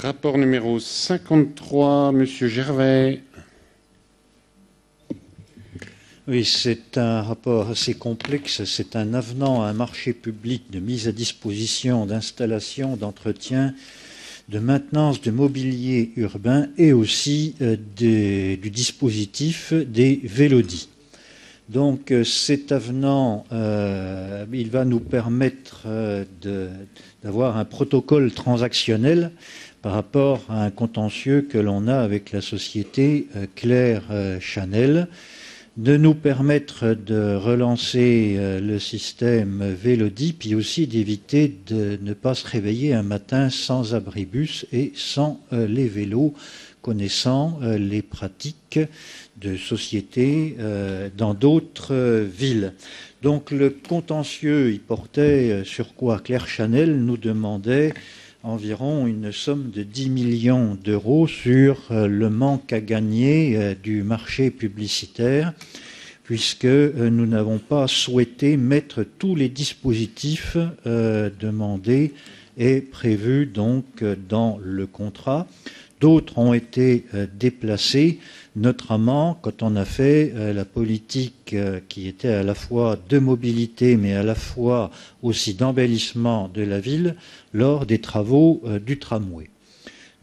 Rapport numéro 53, Monsieur Gervais. Oui, c'est un rapport assez complexe. C'est un avenant à un marché public de mise à disposition d'installations, d'entretien, de maintenance de mobilier urbain et aussi du dispositif des vélodis. Donc cet avenant, il va nous permettre d'avoir un protocole transactionnel par rapport à un contentieux que l'on a avec la société Claire Chanel, de nous permettre de relancer le système Vélodie, puis aussi d'éviter de ne pas se réveiller un matin sans abribus et sans les vélos, connaissant les pratiques de société dans d'autres villes. Donc le contentieux, il portait sur quoi? Claire Chanel nous demandait environ une somme de 10 millions d'euros sur le manque à gagner du marché publicitaire, puisque nous n'avons pas souhaité mettre tous les dispositifs demandés et prévus donc dans le contrat. D'autres ont été déplacés, notamment quand on a fait la politique qui était à la fois de mobilité, mais à la fois aussi d'embellissement de la ville lors des travaux du tramway.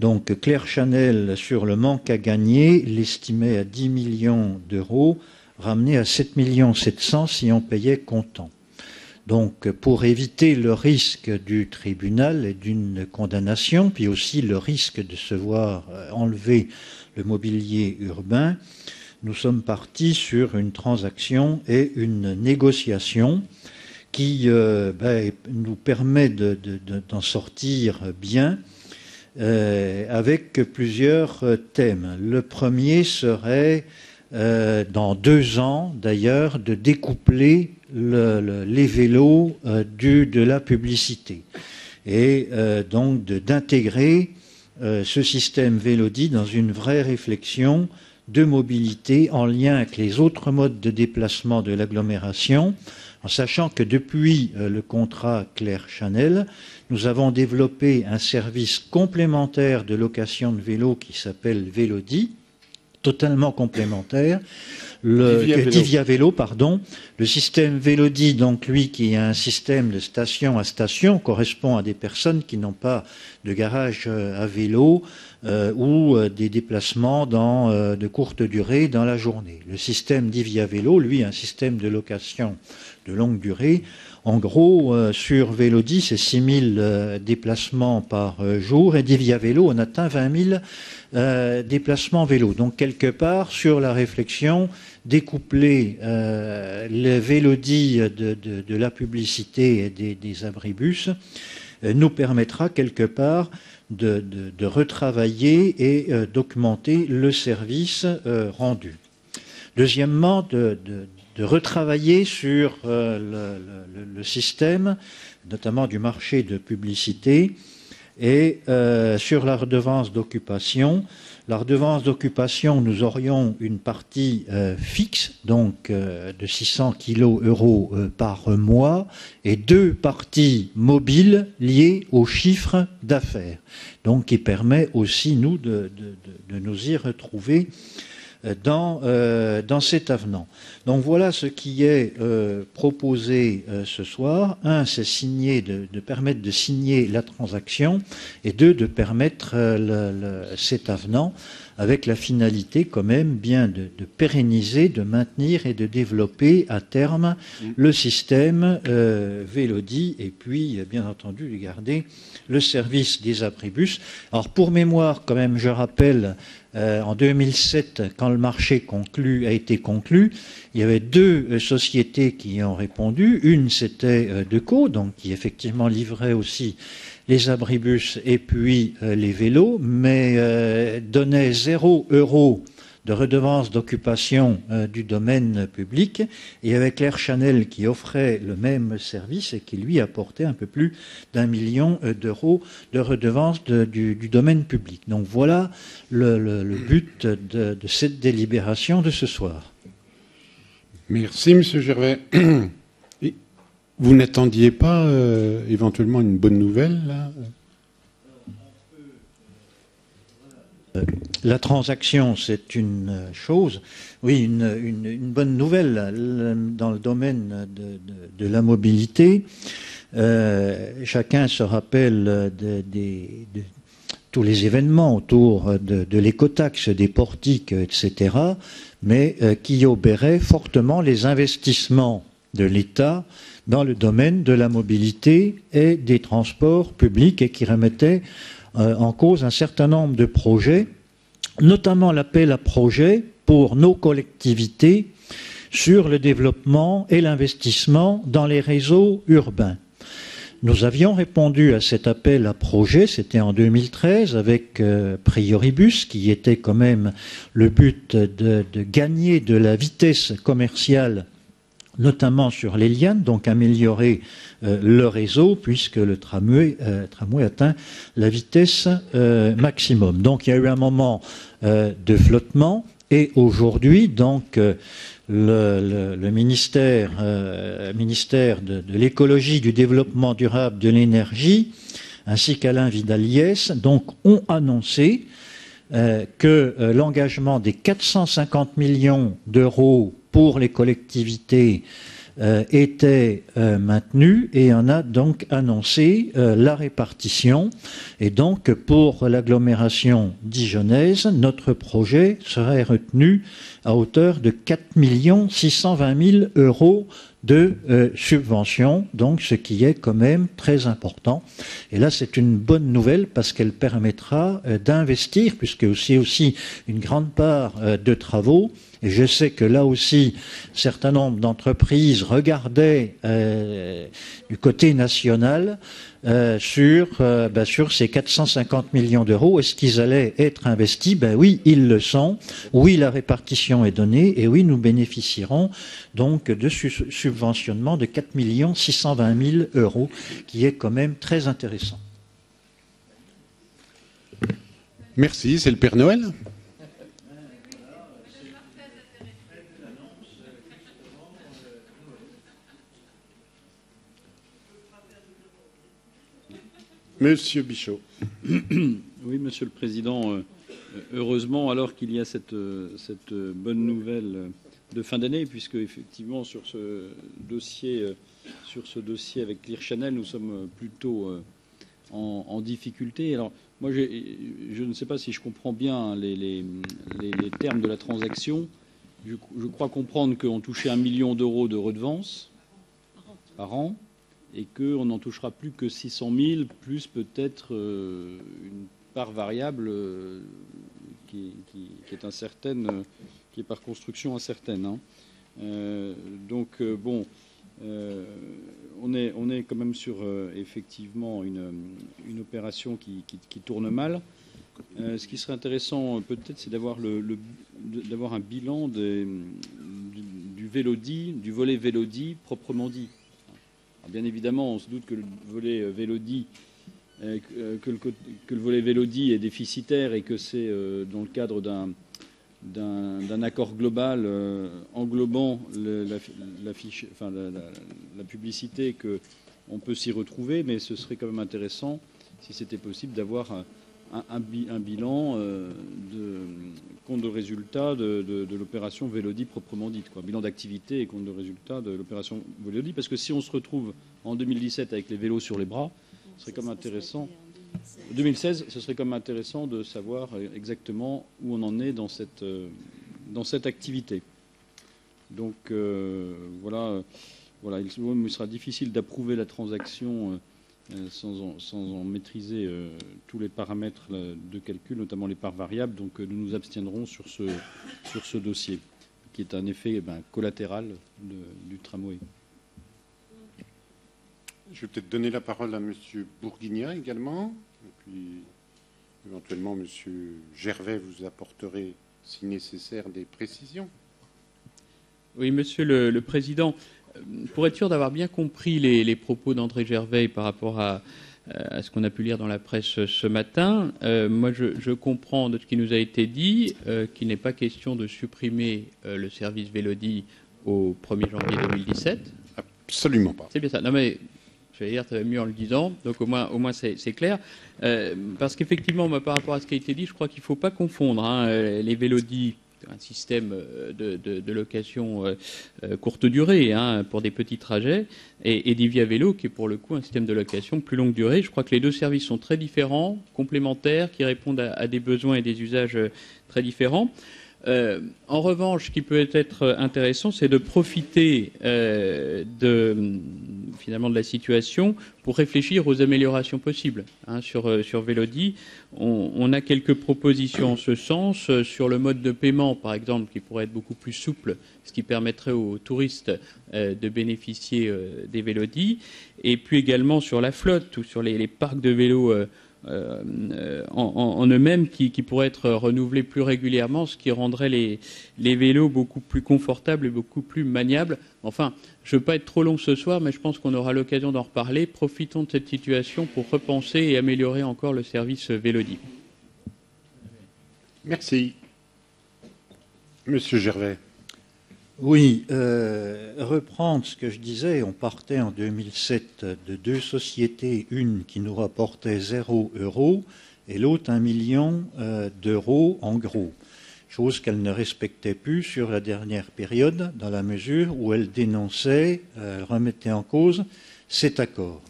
Donc Claire Chanel, sur le manque à gagner, l'estimait à 10 millions d'euros, ramené à 7 700 000 si on payait comptant. Donc, pour éviter le risque du tribunal et d'une condamnation, puis aussi le risque de se voir enlever le mobilier urbain, nous sommes partis sur une transaction et une négociation qui nous permet d'en sortir bien avec plusieurs thèmes. Le premier serait, dans 2 ans d'ailleurs, de découpler les vélos de la publicité et donc d'intégrer ce système Vélodie dans une vraie réflexion de mobilité en lien avec les autres modes de déplacement de l'agglomération, en sachant que depuis le contrat Claire Chanel, nous avons développé un service complémentaire de location de vélos qui s'appelle Vélodie, totalement complémentaire. Divia Vélo, pardon. Le système Vélodie, donc lui, qui est un système de station à station, correspond à des personnes qui n'ont pas de garage à vélo ou des déplacements de courte durée dans la journée. Le système Divia Vélo, lui, un système de location de longue durée. En gros, sur Vélodie, c'est 6 000 déplacements par jour, et Divia Vélo, on atteint 20 000 déplacements vélo. Donc, quelque part, sur la réflexion, découpler les Vélodie de la publicité et des abribus nous permettra quelque part de retravailler et d'augmenter le service rendu. Deuxièmement, de retravailler sur le système, notamment du marché de publicité, et sur la redevance d'occupation. La redevance d'occupation, nous aurions une partie fixe, donc de 600 euros par mois, et 2 parties mobiles liées au chiffre d'affaires, donc qui permet aussi, nous, de nous y retrouver dans cet avenant. Donc voilà ce qui est proposé ce soir. 1, c'est de permettre de signer la transaction, et 2, de permettre cet avenant avec la finalité quand même bien de pérenniser, de maintenir et de développer à terme le système Vélodie, et puis bien entendu de garder le service des abribus. Alors pour mémoire quand même, je rappelle, en 2007, quand le marché a été conclu, il y avait 2 sociétés qui ont répondu. Une, c'était Deco, donc qui effectivement livrait aussi les abribus et puis les vélos, mais donnait 0 € de redevance d'occupation du domaine public, et avec Claire Chanel qui offrait le même service et qui lui apportait un peu plus d'1 million d'euros de redevance du domaine public. Donc voilà le but de cette délibération de ce soir. Merci, Monsieur Gervais. Vous n'attendiez pas éventuellement une bonne nouvelle là? la transaction, c'est une chose. Oui, une bonne nouvelle dans le domaine de la mobilité. Chacun se rappelle de tous les événements autour de l'écotaxe, des portiques, etc., mais qui obéraient fortement les investissements de l'État dans le domaine de la mobilité et des transports publics et qui remettaient en cause un certain nombre de projets, notamment l'appel à projets pour nos collectivités sur le développement et l'investissement dans les réseaux urbains. Nous avions répondu à cet appel à projet, c'était en 2013, avec Prioribus, qui était quand même le but de gagner de la vitesse commerciale, notamment sur les lianes, donc améliorer le réseau, puisque le tramway atteint la vitesse maximum. Donc il y a eu un moment de flottement, et aujourd'hui, donc, le ministère de l'écologie, du développement durable, de l'énergie, ainsi qu'Alain Vidaliès, donc, ont annoncé que l'engagement des 450 millions d'euros pour les collectivités était maintenu et en a donc annoncé la répartition. Et donc, pour l'agglomération dijonnaise, notre projet serait retenu à hauteur de 4 620 000 euros de subvention, donc ce qui est quand même très important. Et là, c'est une bonne nouvelle parce qu'elle permettra d'investir, puisque c'est aussi une grande part de travaux. Et je sais que là aussi, un certain nombre d'entreprises regardaient du côté national sur ces 450 millions d'euros. Est-ce qu'ils allaient être investis? Ben oui, ils le sont. Oui, la répartition est donnée. Et oui, nous bénéficierons donc de subventionnement de 4 620 000 euros, qui est quand même très intéressant. Merci. C'est le Père Noël? Monsieur Bichot. Oui, Monsieur le Président. Heureusement, alors qu'il y a cette bonne nouvelle de fin d'année, puisque effectivement sur ce dossier avec Clear Channel, nous sommes plutôt en difficulté. Alors moi, je ne sais pas si je comprends bien les termes de la transaction. Je crois comprendre qu'on touchait 1 million d'euros de redevances par an, et qu'on n'en touchera plus que 600 000, plus peut-être une part variable qui est incertaine, qui est par construction incertaine. Hein. On est quand même sur effectivement une opération qui tourne mal. Ce qui serait intéressant peut-être, c'est d'avoir un bilan du Vélodie, du volet Vélodie proprement dit. Bien évidemment, on se doute que le volet Vélodie, est déficitaire et que c'est dans le cadre d'un accord global englobant la publicité qu'on peut s'y retrouver, mais ce serait quand même intéressant, si c'était possible, d'avoir un bilan compte de résultat de l'opération Vélodie proprement dite, quoi. Bilan d'activité et compte de résultat de l'opération Vélodie, parce que si on se retrouve en 2017 avec les vélos sur les bras, ce serait comme intéressant. 2016, ce serait comme intéressant de savoir exactement où on en est dans cette activité. Donc voilà, il sera difficile d'approuver la transaction sans en maîtriser tous les paramètres de calcul, notamment les parts variables. Donc nous nous abstiendrons sur ce dossier, qui est un effet collatéral du tramway. Je vais peut-être donner la parole à Monsieur Bourguignat également, et puis éventuellement Monsieur Gervais, vous apporterez, si nécessaire, des précisions. Oui, Monsieur le Président. Pour être sûr d'avoir bien compris les propos d'André Gervais par rapport à ce qu'on a pu lire dans la presse ce matin, moi je comprends de ce qui nous a été dit qu'il n'est pas question de supprimer le service Vélodie au 1er janvier 2017. Absolument pas. C'est bien ça. Non mais J'allais dire mieux en le disant, donc au moins c'est clair. Parce qu'effectivement, moi, par rapport à ce qui a été dit, je crois qu'il ne faut pas confondre les vélodis, un système de location courte durée pour des petits trajets, et des Via Vélo, qui est pour le coup un système de location plus longue durée. Je crois que les deux services sont très différents, complémentaires, qui répondent à des besoins et des usages très différents. En revanche, ce qui peut être intéressant, c'est de profiter finalement de la situation pour réfléchir aux améliorations possibles. Sur Vélodie, on a quelques propositions en ce sens, sur le mode de paiement, par exemple, qui pourrait être beaucoup plus souple, ce qui permettrait aux touristes de bénéficier des Vélodies, et puis également sur la flotte ou sur les parcs de vélos en eux-mêmes qui pourraient être renouvelés plus régulièrement, ce qui rendrait les vélos beaucoup plus confortables et beaucoup plus maniables. Enfin, je ne veux pas être trop long ce soir, mais je pense qu'on aura l'occasion d'en reparler. Profitons de cette situation pour repenser et améliorer encore le service Vélodie. Merci. Monsieur Gervais. Oui, reprendre ce que je disais, on partait en 2007 de deux sociétés, une qui nous rapportait 0 € et l'autre 1 million d'euros en gros, chose qu'elle ne respectait plus sur la dernière période dans la mesure où elle dénonçait, elle remettait en cause cet accord.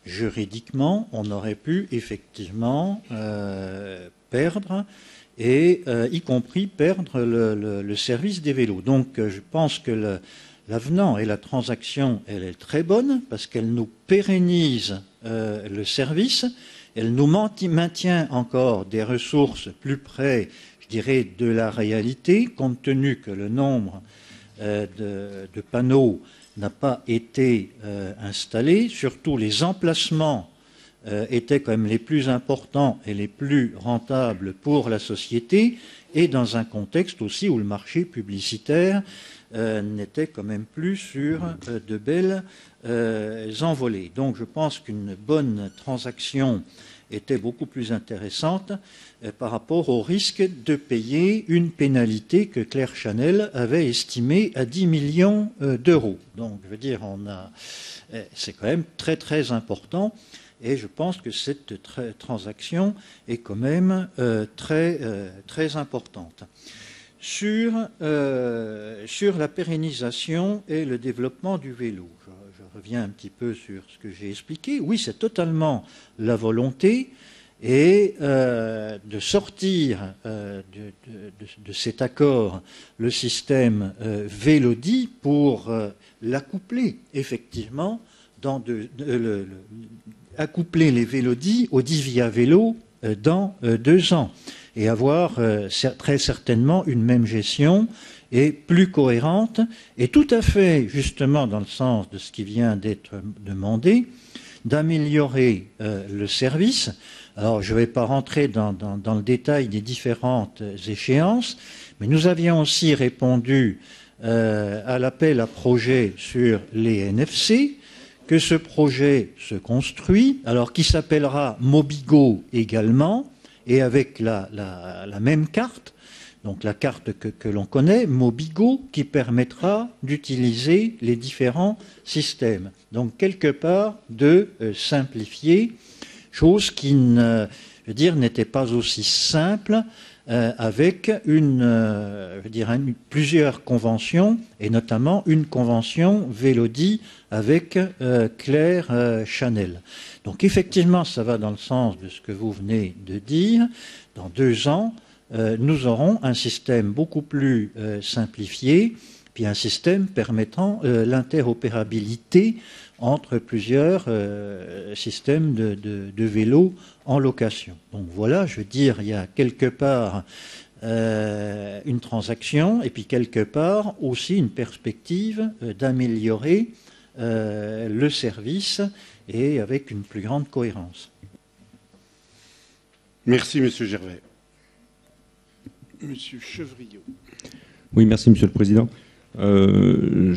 Juridiquement, on aurait pu effectivement perdre et y compris perdre le service des vélos. Donc je pense que l'avenant et la transaction, elle est très bonne parce qu'elle nous pérennise le service, elle nous maintient encore des ressources plus près, je dirais, de la réalité, compte tenu que le nombre de panneaux n'a pas été installé, surtout les emplacements étaient quand même les plus importants et les plus rentables pour la société, et dans un contexte aussi où le marché publicitaire n'était quand même plus sur de belles envolées. Donc je pense qu'une bonne transaction était beaucoup plus intéressante par rapport au risque de payer une pénalité que Claire Chanel avait estimée à 10 millions d'euros. Donc je veux dire, c'est quand même très très important. Et je pense que cette transaction est quand même très importante. Sur la pérennisation et le développement du vélo, je reviens un petit peu sur ce que j'ai expliqué. Oui, c'est totalement la volonté et de sortir de cet accord le système Vélodie pour l'accoupler effectivement accoupler les Vélodies au Via Vélo dans 2 ans et avoir très certainement une même gestion et plus cohérente et tout à fait justement dans le sens de ce qui vient d'être demandé, d'améliorer le service. Alors je ne vais pas rentrer dans le détail des différentes échéances, mais nous avions aussi répondu à l'appel à projet sur les NFC, que ce projet se construit, alors qui s'appellera Mobigo également, et avec la même carte, donc la carte que l'on connaît, Mobigo, qui permettra d'utiliser les différents systèmes. Donc quelque part de simplifier, chose qui n'était pas aussi simple avec plusieurs conventions, et notamment une convention Vélodie avec Claire Chanel. Donc effectivement, ça va dans le sens de ce que vous venez de dire. Dans 2 ans, nous aurons un système beaucoup plus simplifié, puis un système permettant l'interopérabilité entre plusieurs systèmes de vélos en location. Donc voilà, je veux dire, il y a quelque part une transaction et puis quelque part aussi une perspective d'améliorer le service et avec une plus grande cohérence. Merci, Monsieur Gervais. Monsieur Chevriot. Oui, merci, Monsieur le Président. Je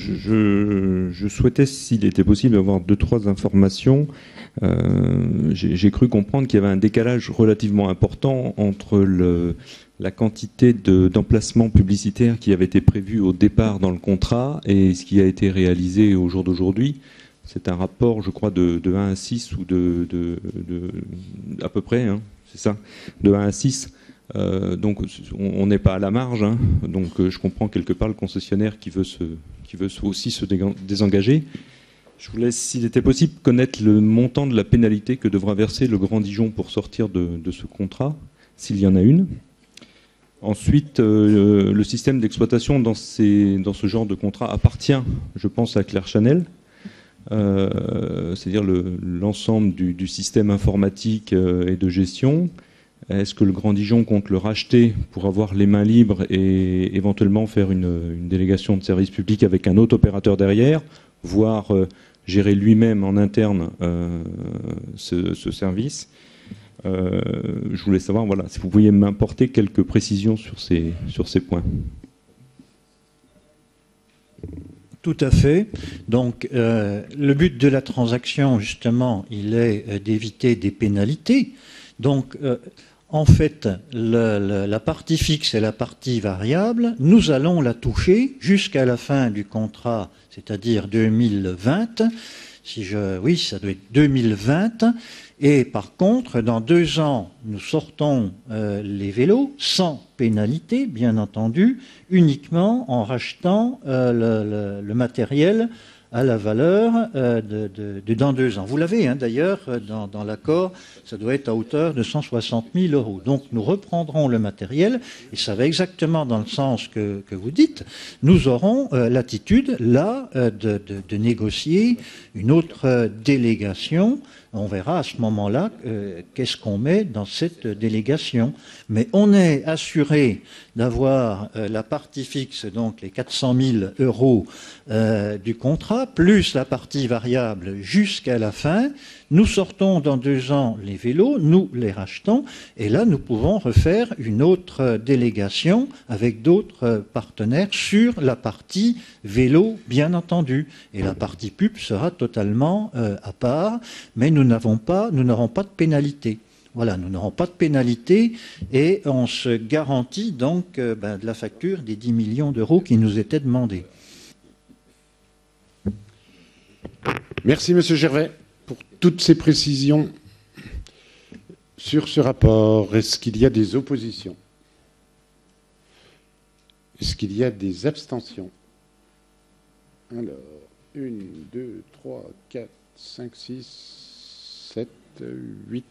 souhaitais, s'il était possible, avoir 2-3 informations. J'ai cru comprendre qu'il y avait un décalage relativement important entre la quantité d'emplacements publicitaires qui avait été prévu au départ dans le contrat et ce qui a été réalisé au jour d'aujourd'hui. C'est un rapport, je crois, de 1 à 6 ou à peu près, hein, c'est ça, de 1 à 6. Donc on n'est pas à la marge, hein, donc je comprends quelque part le concessionnaire qui veut aussi se désengager. Je voulais, s'il était possible, connaître le montant de la pénalité que devra verser le Grand Dijon pour sortir de ce contrat, s'il y en a une. Ensuite, le système d'exploitation dans ce genre de contrat appartient, je pense, à Claire Chanel, c'est-à-dire l'ensemble du système informatique et de gestion. Est-ce que le Grand Dijon compte le racheter pour avoir les mains libres et éventuellement faire une délégation de service public avec un autre opérateur derrière, voire gérer lui-même en interne ce service? Je voulais savoir, voilà, si vous pouviez m'apporter quelques précisions sur ces points. Tout à fait. Donc, le but de la transaction, justement, il est d'éviter des pénalités. Donc, en fait, la partie fixe et la partie variable, nous allons la toucher jusqu'à la fin du contrat, c'est-à-dire 2020. Oui, ça doit être 2020. Et par contre, dans 2 ans, nous sortons les vélos sans pénalité, bien entendu, uniquement en rachetant le matériel à la valeur dans 2 ans. Vous l'avez, hein, d'ailleurs, dans l'accord, ça doit être à hauteur de 160 000 €. Donc nous reprendrons le matériel, et ça va exactement dans le sens que vous dites. Nous aurons l'attitude, là, de négocier une autre délégation. On verra à ce moment-là qu'est-ce qu'on met dans cette délégation. Mais on est assuré d'avoir la partie fixe, donc les 400 000 € du contrat, plus la partie variable jusqu'à la fin. Nous sortons dans 2 ans les vélos, nous les rachetons, et là nous pouvons refaire une autre délégation avec d'autres partenaires sur la partie vélo, bien entendu. Et la partie pub sera totalement à part, mais nous n'aurons pas de pénalité. Voilà, nous n'aurons pas de pénalité et on se garantit donc de la facture des 10 millions € qui nous étaient demandés. Merci, Monsieur Gervais, pour toutes ces précisions sur ce rapport. Est-ce qu'il y a des oppositions? Est-ce qu'il y a des abstentions? Alors, 1, 2, 3, 4, 5, 6, 7, 8,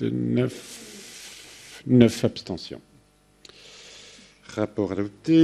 9 abstentions. Rapport adopté.